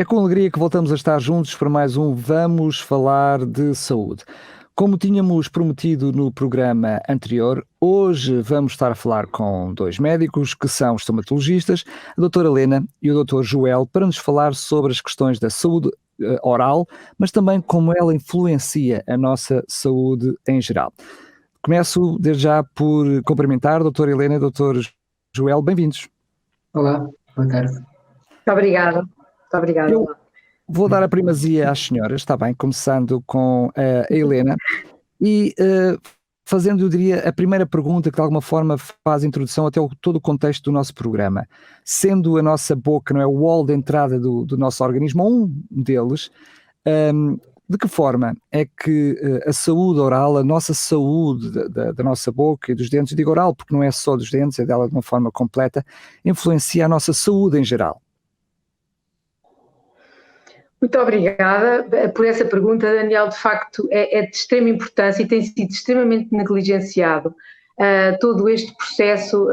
É com alegria que voltamos a estar juntos para mais um Vamos Falar de Saúde. Como tínhamos prometido no programa anterior, hoje vamos estar a falar com dois médicos que são estomatologistas, a doutora Helena e o doutor Joel, para nos falar sobre as questões da saúde oral, mas também como ela influencia a nossa saúde em geral. Começo desde já por cumprimentar a doutora Helena e o doutor Joel, bem-vindos. Olá, boa tarde. Muito obrigada. Muito obrigada. Eu vou dar a primazia às senhoras, está bem, começando com a Helena e fazendo, eu diria, a primeira pergunta que de alguma forma faz introdução até todo o contexto do nosso programa. Sendo a nossa boca, não é, o hall de entrada do nosso organismo, ou um deles, de que forma é que a saúde oral, a nossa saúde da nossa boca e dos dentes, digo oral porque não é só dos dentes, é dela de uma forma completa, influencia a nossa saúde em geral? Muito obrigada por essa pergunta, Daniel. De facto, é de extrema importância e tem sido extremamente negligenciado todo este processo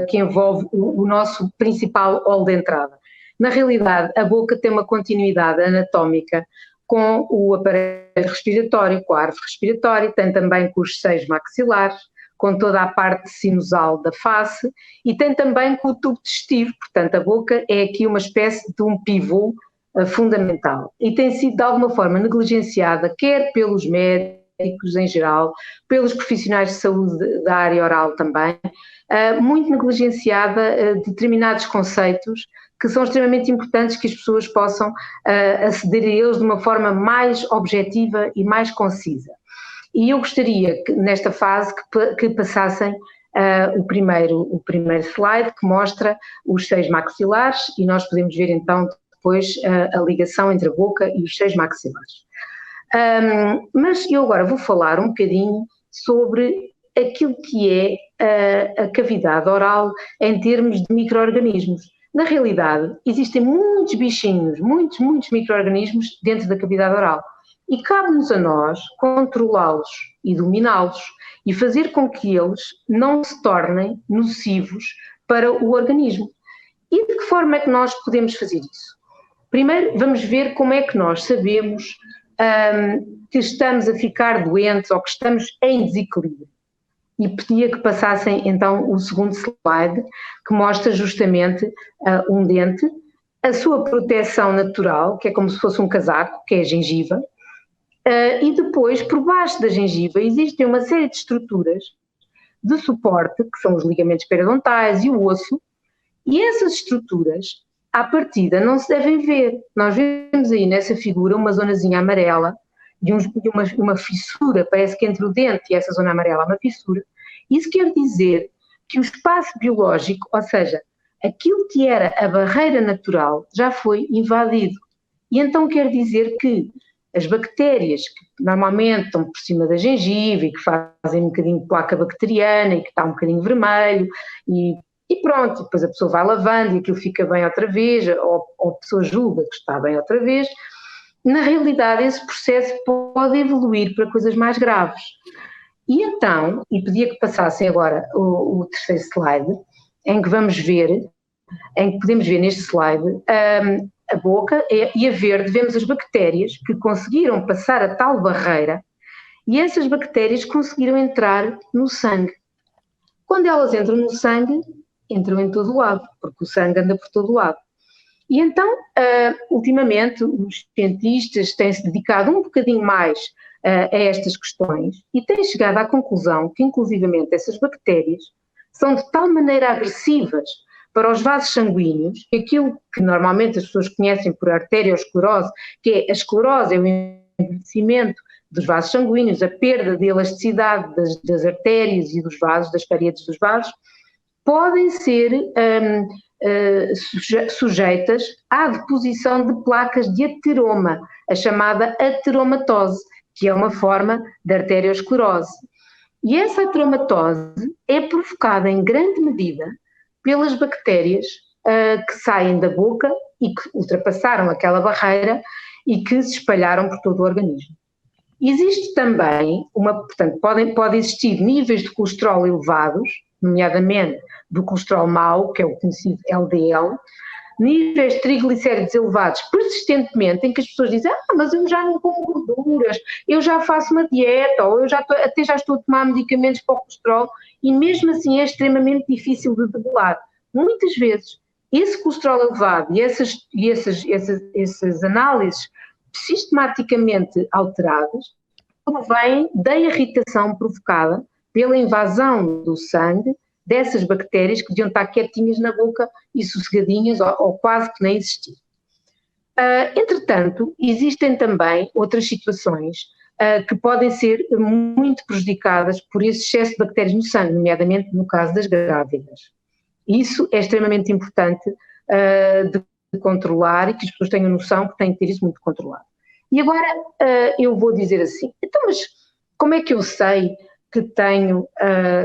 que envolve o nosso principal hall de entrada. Na realidade, a boca tem uma continuidade anatómica com o aparelho respiratório, com a árvore respiratória, tem também com os seios maxilares, com toda a parte sinusal da face e tem também com o tubo digestivo. Portanto, a boca é aqui uma espécie de um pivô fundamental e tem sido de alguma forma negligenciada, quer pelos médicos em geral, pelos profissionais de saúde da área oral também, muito negligenciada determinados conceitos que são extremamente importantes que as pessoas possam aceder a eles de uma forma mais objetiva e mais concisa. E eu gostaria que nesta fase que passassem o primeiro slide que mostra os seios maxilares e nós podemos ver então depois a ligação entre a boca e os seios maxilares. Mas eu agora vou falar um bocadinho sobre aquilo que é a cavidade oral em termos de micro-organismos. Na realidade, existem muitos bichinhos, muitos micro-organismos dentro da cavidade oral e cabe-nos a nós controlá-los e dominá-los e fazer com que eles não se tornem nocivos para o organismo. E de que forma é que nós podemos fazer isso? Primeiro, vamos ver como é que nós sabemos que estamos a ficar doentes ou que estamos em desequilíbrio. E pedia que passassem então o segundo slide, que mostra justamente um dente, a sua proteção natural, que é como se fosse um casaco, que é a gengiva, e depois, por baixo da gengiva, existem uma série de estruturas de suporte, que são os ligamentos periodontais e o osso, e essas estruturas, à partida, não se devem ver. Nós vemos aí nessa figura uma zonazinha amarela, de uma fissura, parece que entre o dente e essa zona amarela há uma fissura. Isso quer dizer que o espaço biológico, ou seja, aquilo que era a barreira natural, já foi invadido. E então quer dizer que as bactérias que normalmente estão por cima da gengiva e que fazem um bocadinho de placa bacteriana e que está um bocadinho vermelho e pronto, depois a pessoa vai lavando e aquilo fica bem outra vez, ou a pessoa julga que está bem outra vez. Na realidade, esse processo pode evoluir para coisas mais graves. E então, e pedia que passassem agora o terceiro slide, em que podemos ver neste slide a boca e a verde vemos as bactérias que conseguiram passar a tal barreira e essas bactérias conseguiram entrar no sangue. Quando elas entram no sangue, entram em todo o lado, porque o sangue anda por todo o lado. E então, ultimamente, os cientistas têm-se dedicado um bocadinho mais a estas questões e têm chegado à conclusão que, inclusivamente, essas bactérias são de tal maneira agressivas para os vasos sanguíneos, que aquilo que normalmente as pessoas conhecem por arteriosclerose, que é a esclerose, é o envelhecimento dos vasos sanguíneos, a perda de elasticidade das artérias e dos vasos, das paredes dos vasos, podem ser sujeitas à deposição de placas de ateroma, a chamada ateromatose, que é uma forma de arteriosclerose. E essa ateromatose é provocada em grande medida pelas bactérias que saem da boca e que ultrapassaram aquela barreira e que se espalharam por todo o organismo. Existe também, portanto, pode existir níveis de colesterol elevados, nomeadamente do colesterol mau, que é o conhecido LDL, níveis de triglicéridos elevados persistentemente, em que as pessoas dizem, mas eu já não como gorduras, eu já faço uma dieta, ou até já estou a tomar medicamentos para o colesterol, e mesmo assim é extremamente difícil de debelar. Muitas vezes, esse colesterol elevado e essas análises sistematicamente alteradas provém da irritação provocada pela invasão do sangue dessas bactérias que deviam estar quietinhas na boca e sossegadinhas ou quase que nem existir. Entretanto, existem também outras situações que podem ser muito prejudicadas por esse excesso de bactérias no sangue, nomeadamente no caso das grávidas. Isso é extremamente importante de controlar e que as pessoas tenham noção que têm que ter isso muito controlado. E agora eu vou dizer assim, então mas como é que eu sei que tenho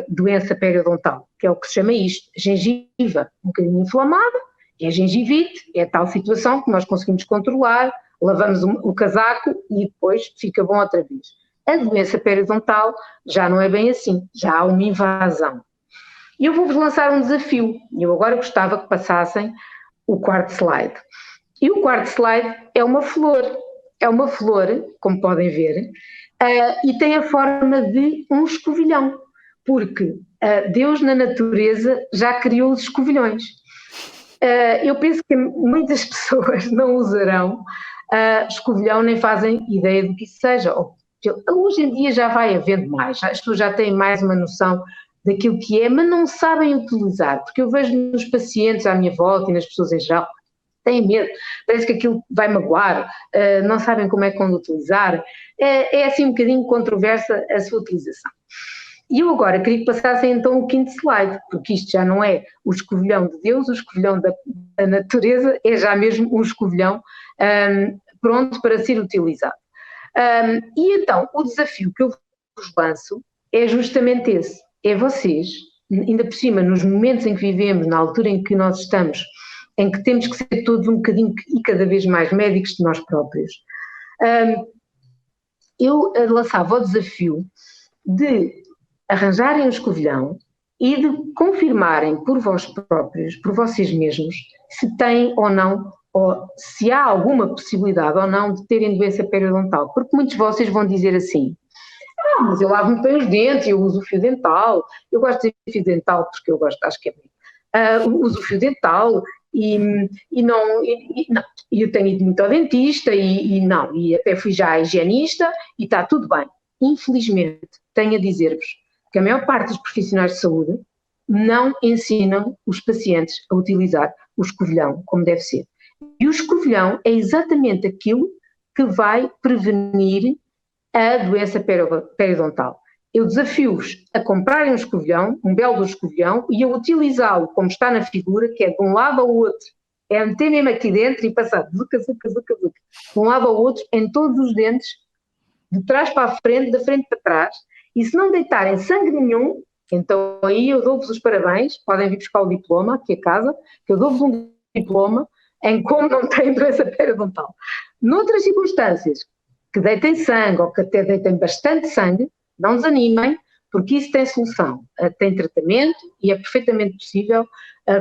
doença periodontal? Que é o que se chama isto, gengiva um bocadinho inflamada, é gengivite, é tal situação que nós conseguimos controlar, lavamos o casaco e depois fica bom outra vez. A doença periodontal já não é bem assim, já há uma invasão. E eu vou-vos lançar um desafio, eu agora gostava que passassem o quarto slide. E o quarto slide é uma flor, como podem ver, e tem a forma de um escovilhão, porque Deus na natureza já criou os escovilhões. Eu penso que muitas pessoas não usarão escovilhão, nem fazem ideia do que isso seja. Hoje em dia já vai havendo mais, as pessoas já têm mais uma noção daquilo que é, mas não sabem utilizar, porque eu vejo nos pacientes à minha volta e nas pessoas em geral, têm medo, parece que aquilo vai magoar, não sabem como é que vão utilizar, é assim um bocadinho controversa a sua utilização. E eu agora queria que passassem então o quinto slide, porque isto já não é o escovilhão de Deus, o escovilhão da natureza, é já mesmo um escovilhão pronto para ser utilizado. E então, o desafio que eu vos lanço é justamente esse, é vocês, ainda por cima, nos momentos em que vivemos, na altura em que nós estamos, em que temos que ser todos um bocadinho e cada vez mais médicos de nós próprios, eu lançava o desafio de arranjarem um escovilhão e de confirmarem por vós próprios, por vocês mesmos, se têm ou não, ou se há alguma possibilidade ou não de terem doença periodontal, porque muitos de vocês vão dizer assim, mas eu lavo-me bem os dentes, eu uso o fio dental, eu gosto de fio dental porque eu gosto, acho que é bem, uso o fio dental e não, eu tenho ido muito ao dentista e até fui já à higienista e está tudo bem. Infelizmente, tenho a dizer-vos que a maior parte dos profissionais de saúde não ensinam os pacientes a utilizar o escovilhão como deve ser. E o escovilhão é exatamente aquilo que vai prevenir a doença periodontal. Eu desafio-vos a comprarem um escovilhão, um belo escovilhão, e a utilizá-lo como está na figura, que é de um lado ao outro, é meter mesmo aqui dentro e passar zuca, de um lado ao outro, em todos os dentes, de trás para a frente, da frente para trás, e se não deitarem sangue nenhum, então aí eu dou-vos os parabéns, podem vir buscar o diploma aqui a casa, que eu dou-vos um diploma em como não têm doença periodontal. Noutras circunstâncias, que deitem sangue ou que até deitem bastante sangue, não desanimem, porque isso tem solução, tem tratamento e é perfeitamente possível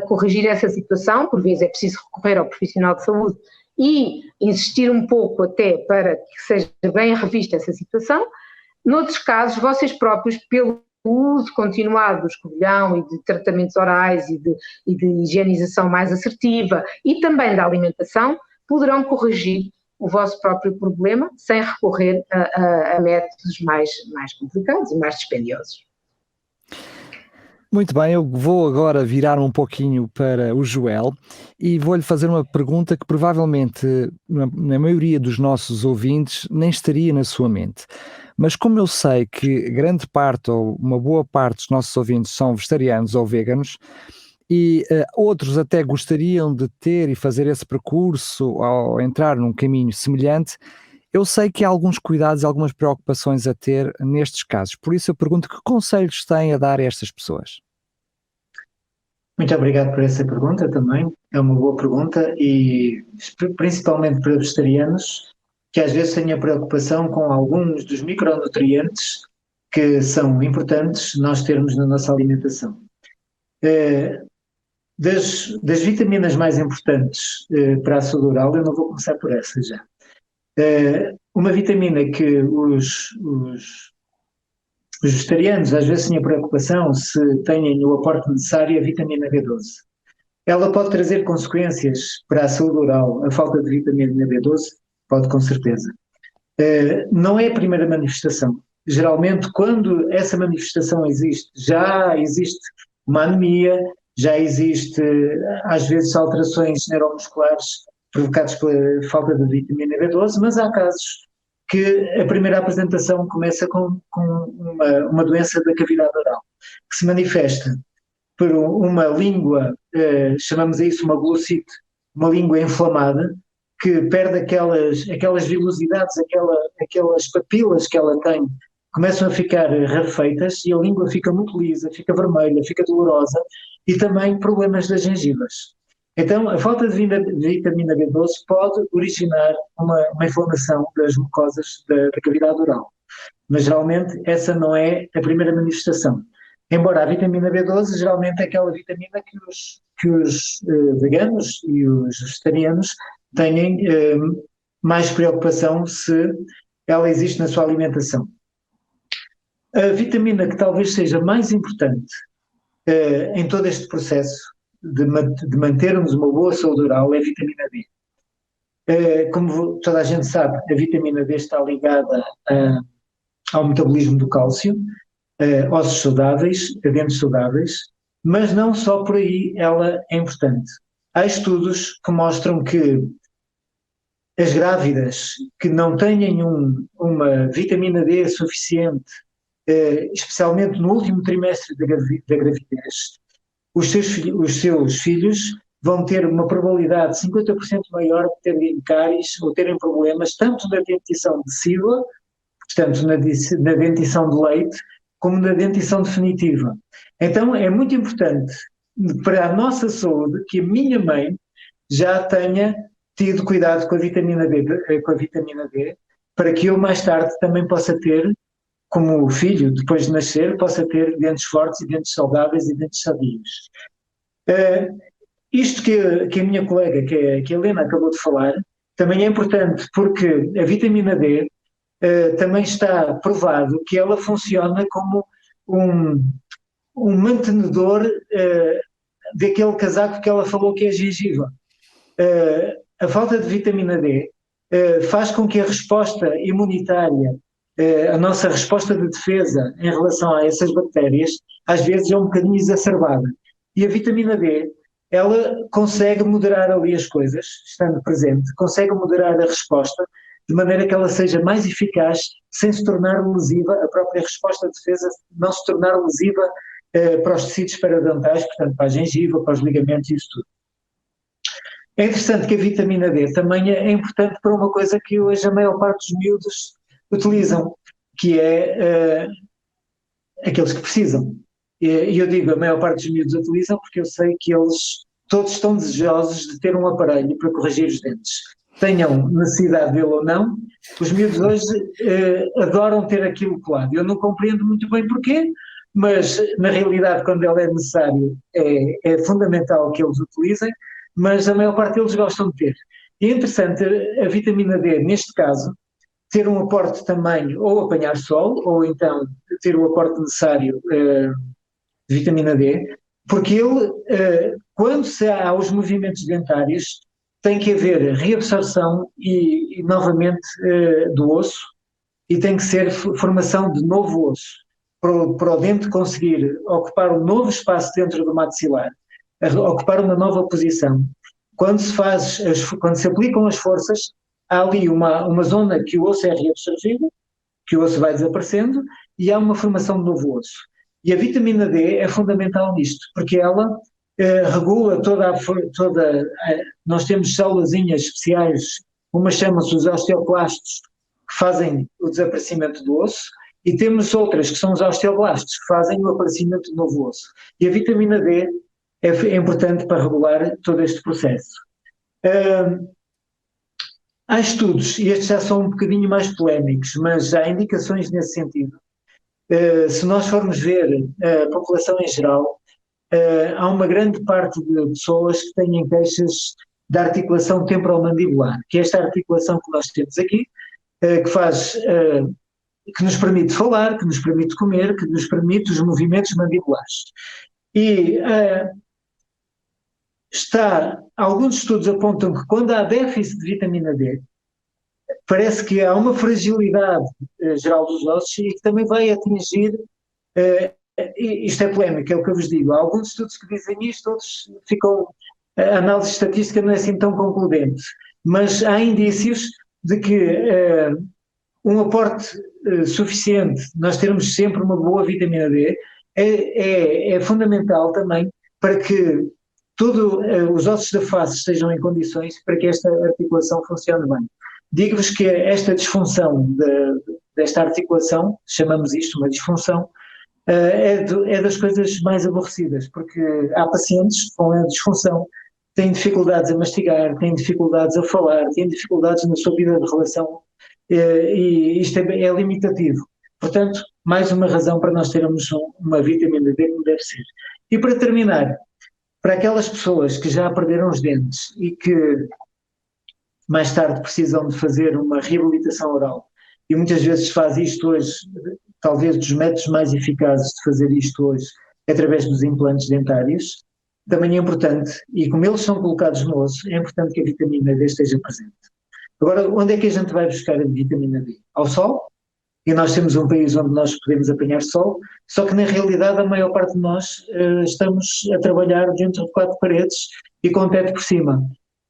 corrigir essa situação, por vezes é preciso recorrer ao profissional de saúde e insistir um pouco até para que seja bem revista essa situação. Noutros casos, vocês próprios, pelo uso continuado do escovilhão e de tratamentos orais e de higienização mais assertiva e também da alimentação, poderão corrigir o vosso próprio problema sem recorrer a métodos mais complicados e mais dispendiosos. Muito bem, eu vou agora virar um pouquinho para o Joel e vou-lhe fazer uma pergunta que provavelmente na maioria dos nossos ouvintes nem estaria na sua mente. Mas como eu sei que grande parte ou uma boa parte dos nossos ouvintes são vegetarianos ou veganos, e outros até gostariam de ter e fazer esse percurso ou entrar num caminho semelhante, eu sei que há alguns cuidados e algumas preocupações a ter nestes casos. Por isso eu pergunto que conselhos têm a dar a estas pessoas? Muito obrigado por essa pergunta também. É uma boa pergunta e principalmente para vegetarianos que às vezes têm a preocupação com alguns dos micronutrientes que são importantes nós termos na nossa alimentação. das vitaminas mais importantes para a saúde oral, eu não vou começar por essa já. Uma vitamina que os vegetarianos às vezes têm a preocupação se têm o aporte necessário é a vitamina B12. Ela pode trazer consequências para a saúde oral, a falta de vitamina B12? Pode, com certeza. Não é a primeira manifestação. Geralmente, quando essa manifestação existe, já existe uma anemia, já existe, às vezes, alterações neuromusculares provocadas pela falta de vitamina B12, mas há casos que a primeira apresentação começa com uma doença da cavidade oral, que se manifesta por uma língua, chamamos a isso uma glossite, uma língua inflamada, que perde aquelas vilosidades, aquelas papilas que ela tem, começam a ficar rarefeitas e a língua fica muito lisa, fica vermelha, fica dolorosa e também problemas das gengivas. Então, a falta de vitamina B12 pode originar uma inflamação das mucosas da cavidade oral, mas geralmente essa não é a primeira manifestação. Embora a vitamina B12 geralmente é aquela vitamina que os veganos e os vegetarianos têm mais preocupação se ela existe na sua alimentação. A vitamina que talvez seja mais importante em todo este processo de mantermos uma boa saúde oral é a vitamina D. Como toda a gente sabe, a vitamina D está ligada ao metabolismo do cálcio, ossos saudáveis, dentes saudáveis, mas não só por aí ela é importante. Há estudos que mostram que as grávidas que não têm uma vitamina D suficiente, especialmente no último trimestre da gravidez, os seus filhos vão ter uma probabilidade de 50% maior de terem cáries ou terem problemas tanto na dentição decídua, portanto na dentição de leite, como na dentição definitiva. Então é muito importante para a nossa saúde que a minha mãe já tenha tido cuidado com a vitamina D, para que eu mais tarde também possa ter, como filho, depois de nascer, possa ter dentes fortes e dentes saudáveis e dentes sadios. Isto que a minha colega, que a Helena acabou de falar, também é importante porque a vitamina D também está provado que ela funciona como um mantenedor daquele casaco que ela falou que é a gengiva. A falta de vitamina D faz com que a resposta imunitária, a nossa resposta de defesa em relação a essas bactérias, às vezes é um bocadinho exacerbada. E a vitamina D, ela consegue moderar ali as coisas, estando presente, consegue moderar a resposta, de maneira que ela seja mais eficaz, sem se tornar lesiva, a própria resposta de defesa não se tornar lesiva para os tecidos periodontais, portanto para a gengiva, para os ligamentos e isso tudo. É interessante que a vitamina D também é importante para uma coisa que hoje a maior parte dos miúdos utilizam, que é aqueles que precisam. E eu digo a maior parte dos miúdos utilizam porque eu sei que eles todos estão desejosos de ter um aparelho para corrigir os dentes. Tenham necessidade dele ou não, os miúdos hoje adoram ter aquilo colado. Eu não compreendo muito bem porquê, mas na realidade quando ele é necessário é fundamental que eles utilizem, mas a maior parte deles gostam de ter. E é interessante a vitamina D, neste caso, ter um aporte também, ou apanhar sol, ou então ter o aporte necessário de vitamina D, porque ele, quando se há os movimentos dentários, tem que haver reabsorção e novamente do osso, e tem que ser formação de novo osso, para o dente conseguir ocupar um novo espaço dentro do maxilar, ocupar uma nova posição. Quando se aplicam as forças, há ali uma zona que o osso é reabsorvido, que o osso vai desaparecendo, e há uma formação de novo osso. E a vitamina D é fundamental nisto, porque ela regula nós temos célulazinhas especiais, umas chamam-se os osteoclastos, que fazem o desaparecimento do osso, e temos outras que são os osteoblastos, que fazem o aparecimento do novo osso. E a vitamina D é importante para regular todo este processo. Há estudos, e estes já são um bocadinho mais polémicos, mas há indicações nesse sentido. Se nós formos ver a população em geral, há uma grande parte de pessoas que têm queixas da articulação temporomandibular, que é esta articulação que nós temos aqui, que faz, que nos permite falar, que nos permite comer, que nos permite os movimentos mandibulares. E alguns estudos apontam que quando há déficit de vitamina D, parece que há uma fragilidade geral dos ossos e que também vai atingir, isto é polémico, é o que eu vos digo, há alguns estudos que dizem isto, outros ficam, a análise estatística não é assim tão concludente, mas há indícios de que um aporte suficiente, nós termos sempre uma boa vitamina D, é fundamental também para que os ossos da face estejam em condições para que esta articulação funcione bem. Digo-vos que esta disfunção desta articulação, chamamos isto uma disfunção, é das coisas mais aborrecidas, porque há pacientes com a disfunção, têm dificuldades a mastigar, têm dificuldades a falar, têm dificuldades na sua vida de relação, e isto é limitativo. Portanto, mais uma razão para nós termos uma vitamina D como deve ser. E para terminar, para aquelas pessoas que já perderam os dentes e que mais tarde precisam de fazer uma reabilitação oral, e muitas vezes faz isto hoje, talvez dos métodos mais eficazes de fazer isto hoje, através dos implantes dentários, também é importante, e como eles são colocados no osso, é importante que a vitamina D esteja presente. Agora, onde é que a gente vai buscar a vitamina D? Ao sol? E nós temos um país onde nós podemos apanhar sol, só que na realidade a maior parte de nós estamos a trabalhar dentro de 4 paredes e com o teto por cima,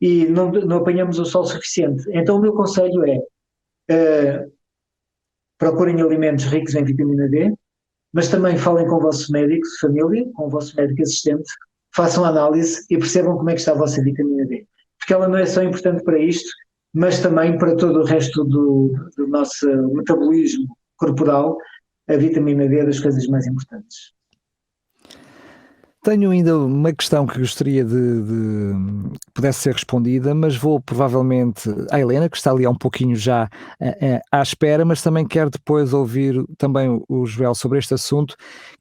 e não apanhamos o sol suficiente. Então o meu conselho é, procurem alimentos ricos em vitamina D, mas também falem com o vosso médico de família, com o vosso médico assistente, façam análise e percebam como é que está a vossa vitamina D. Porque ela não é só importante para isto, mas também para todo o resto do nosso metabolismo corporal, a vitamina D é das coisas mais importantes. Tenho ainda uma questão que gostaria de que pudesse ser respondida, mas vou provavelmente à Helena, que está ali há um pouquinho já à espera, mas também quero depois ouvir também o Joel sobre este assunto,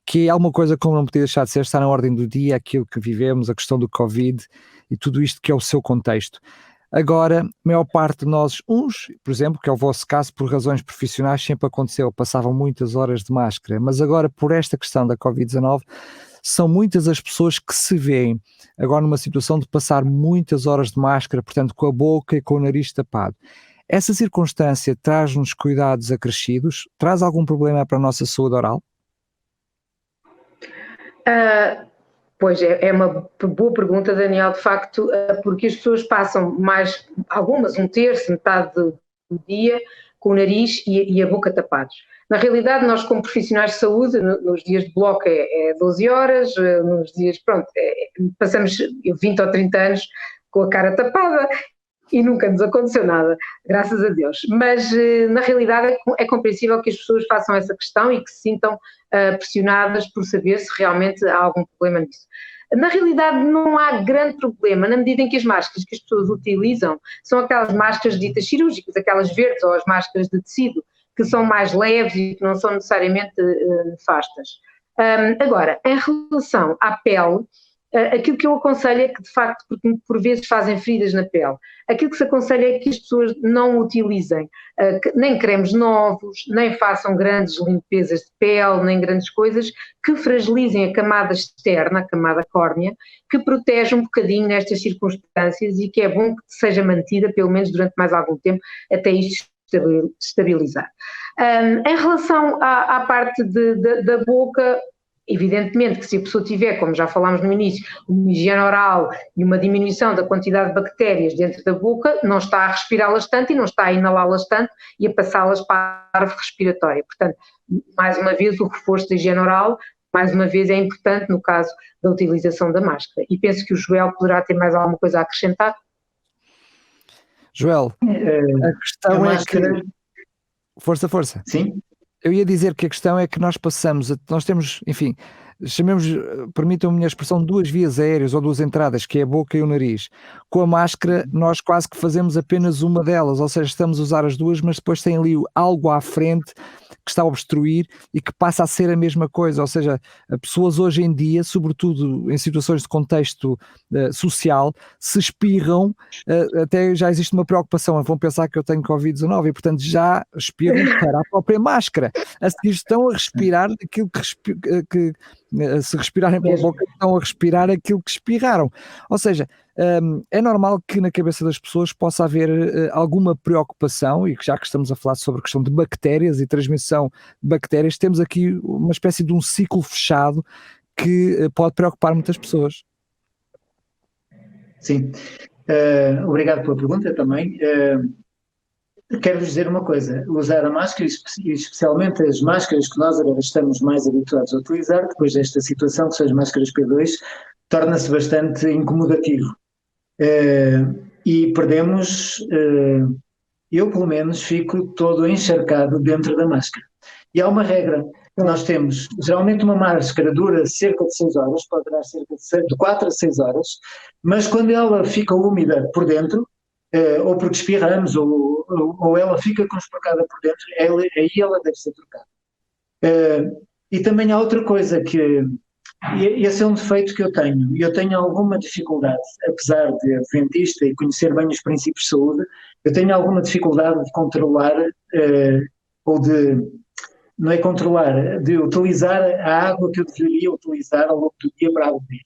que é alguma coisa como não podia deixar de ser, está na ordem do dia, aquilo que vivemos, a questão do Covid e tudo isto que é o seu contexto. Agora, a maior parte de nós, por exemplo, que é o vosso caso, por razões profissionais, sempre aconteceu, passavam muitas horas de máscara, mas agora por esta questão da Covid-19, são muitas as pessoas que se veem agora numa situação de passar muitas horas de máscara, portanto com a boca e com o nariz tapado. Essa circunstância traz-nos cuidados acrescidos? Traz algum problema para a nossa saúde oral? Pois é uma boa pergunta, Daniel, de facto, porque as pessoas passam algumas, um terço, metade do dia, com o nariz e a boca tapados. Na realidade, nós como profissionais de saúde, nos dias de bloco é 12 horas, nos dias, passamos 20 ou 30 anos com a cara tapada e nunca nos aconteceu nada, graças a Deus. Mas, na realidade, é compreensível que as pessoas façam essa questão e que se sintam pressionadas por saber se realmente há algum problema nisso. Na realidade não há grande problema, na medida em que as máscaras que as pessoas utilizam são aquelas máscaras ditas cirúrgicas, aquelas verdes ou as máscaras de tecido, que são mais leves e que não são necessariamente nefastas. Agora, em relação à pele, aquilo que eu aconselho é que, de facto, porque por vezes fazem feridas na pele, aquilo que se aconselha é que as pessoas não utilizem nem cremes novos, nem façam grandes limpezas de pele, nem grandes coisas que fragilizem a camada externa, a camada córnea, que protege um bocadinho nestas circunstâncias e que é bom que seja mantida, pelo menos durante mais algum tempo, até isto estabilizar. Em relação à parte da boca, evidentemente que se a pessoa tiver, como já falámos no início, uma higiene oral e uma diminuição da quantidade de bactérias dentro da boca, não está a respirá-las tanto e não está a inalá-las tanto e a passá-las para a árvore respiratória. Portanto, mais uma vez, o reforço da higiene oral, mais uma vez, é importante no caso da utilização da máscara. E penso que o Joel poderá ter mais alguma coisa a acrescentar. Joel, a questão é que... Força. Sim. Eu ia dizer que a questão é que nós temos, enfim, chamemos, permitam-me a expressão, duas vias aéreas ou duas entradas, que é a boca e o nariz. Com a máscara, nós quase que fazemos apenas uma delas, ou seja, estamos a usar as duas, mas depois tem ali algo à frente que está a obstruir e que passa a ser a mesma coisa, ou seja, pessoas hoje em dia, sobretudo em situações de contexto social, se espirram, até já existe uma preocupação, vão pensar que eu tenho Covid-19 e portanto já espirram para a própria máscara, a seguir estão a respirar aquilo que se respirarem pela boca, estão a respirar aquilo que espirraram, ou seja, é normal que na cabeça das pessoas possa haver alguma preocupação, e que já que estamos a falar sobre a questão de bactérias e transmissão de bactérias, temos aqui uma espécie de um ciclo fechado que pode preocupar muitas pessoas. Sim, obrigado pela pergunta também. Quero-vos dizer uma coisa, usar a máscara, e especialmente as máscaras que nós agora estamos mais habituados a utilizar, depois desta situação, que são as máscaras P2, torna-se bastante incomodativo. E perdemos, eu pelo menos fico todo encharcado dentro da máscara. E há uma regra que nós temos, geralmente uma máscara dura cerca de 6 horas, pode durar cerca de 4 a 6 horas, mas quando ela fica úmida por dentro, ou porque espirramos, ou ela fica conspurcada por dentro, aí ela deve ser trocada. E também há outra coisa que... Esse é um defeito que eu tenho alguma dificuldade, apesar de dentista e conhecer bem os princípios de saúde, eu tenho alguma dificuldade de controlar, ou de, não é controlar, de utilizar a água que eu deveria utilizar ao longo do dia para beber.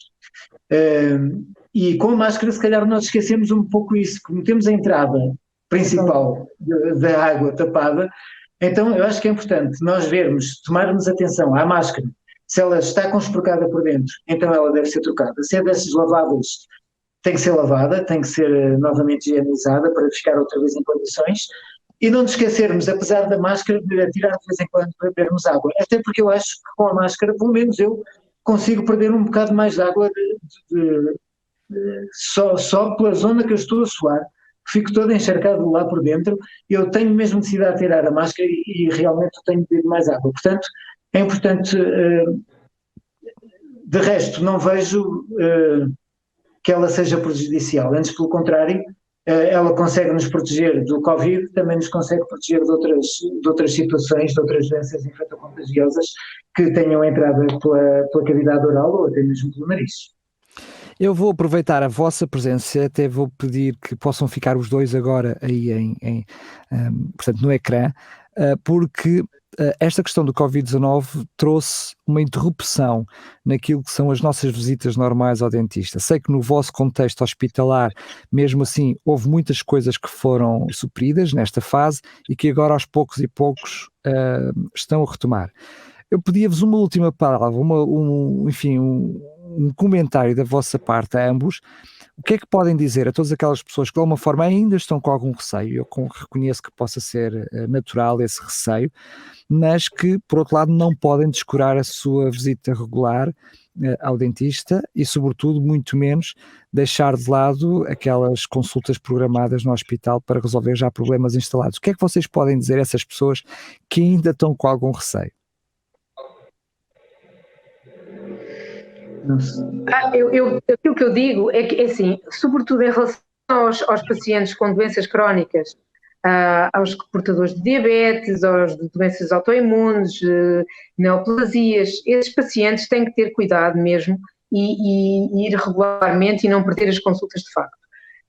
E com a máscara se calhar nós esquecemos um pouco isso, como temos a entrada principal da água tapada, então eu acho que é importante nós vermos, tomarmos atenção à máscara. Se ela está conspurcada por dentro, então ela deve ser trocada. Se é dessas lavadas, tem que ser lavada, tem que ser novamente higienizada para ficar outra vez em condições. E não nos esquecermos, apesar da máscara, de tirar de vez em quando para bebermos água. Até porque eu acho que com a máscara, pelo menos eu, consigo perder um bocado mais de água só pela zona que eu estou a suar. Fico todo encharcado lá por dentro. Eu tenho mesmo necessidade de tirar a máscara e realmente tenho bebido mais água. Portanto, é importante, de resto, não vejo que ela seja prejudicial, antes pelo contrário, ela consegue nos proteger do Covid, também nos consegue proteger de outras situações, de outras doenças infectocontagiosas que tenham entrada pela cavidade oral ou até mesmo pelo nariz. Eu vou aproveitar a vossa presença, até vou pedir que possam ficar os dois agora aí portanto, no ecrã, porque esta questão do Covid-19 trouxe uma interrupção naquilo que são as nossas visitas normais ao dentista. Sei que no vosso contexto hospitalar, mesmo assim, houve muitas coisas que foram supridas nesta fase e que agora aos poucos e poucos estão a retomar. Eu pedia-vos uma última palavra, um comentário da vossa parte a ambos. O que é que podem dizer a todas aquelas pessoas que de alguma forma ainda estão com algum receio? Eu reconheço que possa ser natural esse receio, mas que por outro lado não podem descurar a sua visita regular ao dentista e sobretudo muito menos deixar de lado aquelas consultas programadas no hospital para resolver já problemas instalados. O que é que vocês podem dizer a essas pessoas que ainda estão com algum receio? Aquilo que eu digo é que, assim, sobretudo em relação aos pacientes com doenças crónicas, aos portadores de diabetes, aos de doenças autoimunes, neoplasias, esses pacientes têm que ter cuidado mesmo e ir regularmente e não perder as consultas de facto.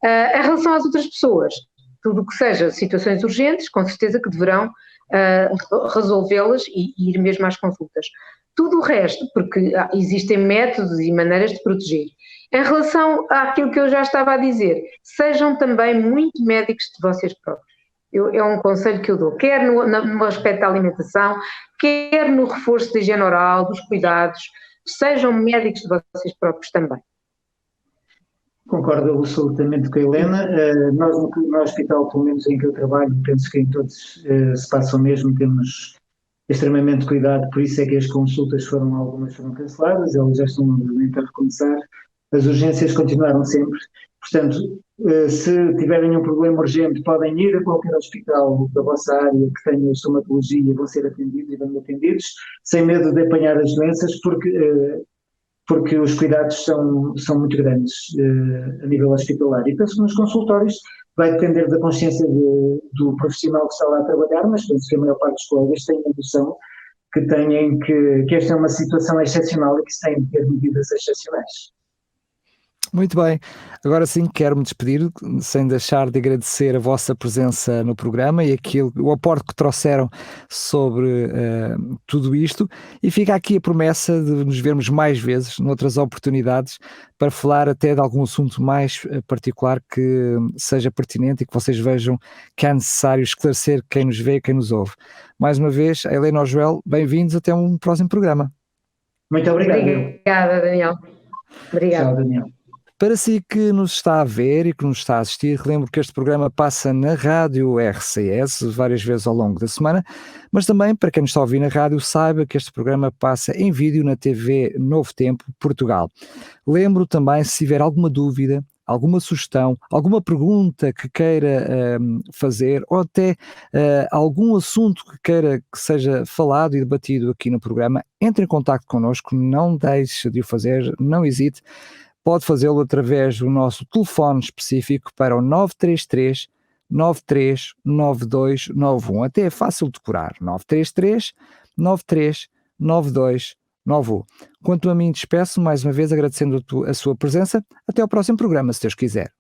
Em relação às outras pessoas, tudo o que seja situações urgentes, com certeza que deverão resolvê-las e ir mesmo às consultas. Tudo o resto, porque existem métodos e maneiras de proteger. Em relação àquilo que eu já estava a dizer, sejam também muito médicos de vocês próprios. É um conselho que eu dou, quer no aspecto da alimentação, quer no reforço da higiene oral, dos cuidados, sejam médicos de vocês próprios também. Concordo absolutamente com a Helena. Nós no hospital, pelo menos em que eu trabalho, penso que em todos se passa o mesmo, temos extremamente cuidado, por isso é que as consultas algumas foram canceladas, elas já estão novamente a recomeçar, as urgências continuaram sempre, portanto, Se tiverem um problema urgente, podem ir a qualquer hospital da vossa área que tenha estomatologia e vão ser atendidos e bem atendidos, sem medo de apanhar as doenças, porque os cuidados são muito grandes a nível hospitalar. E penso que nos consultórios vai depender da consciência do profissional que está lá a trabalhar, mas penso que a maior parte dos colegas têm a noção que esta é uma situação excepcional e que se tem de ter medidas excepcionais. Muito bem, agora sim quero-me despedir, sem deixar de agradecer a vossa presença no programa e o aporte que trouxeram sobre tudo isto, e fica aqui a promessa de nos vermos mais vezes, noutras oportunidades, para falar até de algum assunto mais particular que seja pertinente e que vocês vejam que é necessário esclarecer quem nos vê e quem nos ouve. Mais uma vez, a Helena e o Joel, bem-vindos, até um próximo programa. Muito obrigado. Obrigada, Daniel. Obrigada. Tchau, Daniel. Para si que nos está a ver e que nos está a assistir, relembro que este programa passa na rádio RCS várias vezes ao longo da semana, mas também, para quem nos está a ouvir na rádio, saiba que este programa passa em vídeo na TV Novo Tempo, Portugal. Lembro também, se tiver alguma dúvida, alguma sugestão, alguma pergunta que queira fazer, ou até algum assunto que queira que seja falado e debatido aqui no programa, entre em contacto connosco, não deixe de o fazer, não hesite. Pode fazê-lo através do nosso telefone específico para o 933 93 9291. Até é fácil de decorar. 933 93 9291. Quanto a mim, despeço mais uma vez agradecendo a sua presença. Até ao próximo programa, se Deus quiser.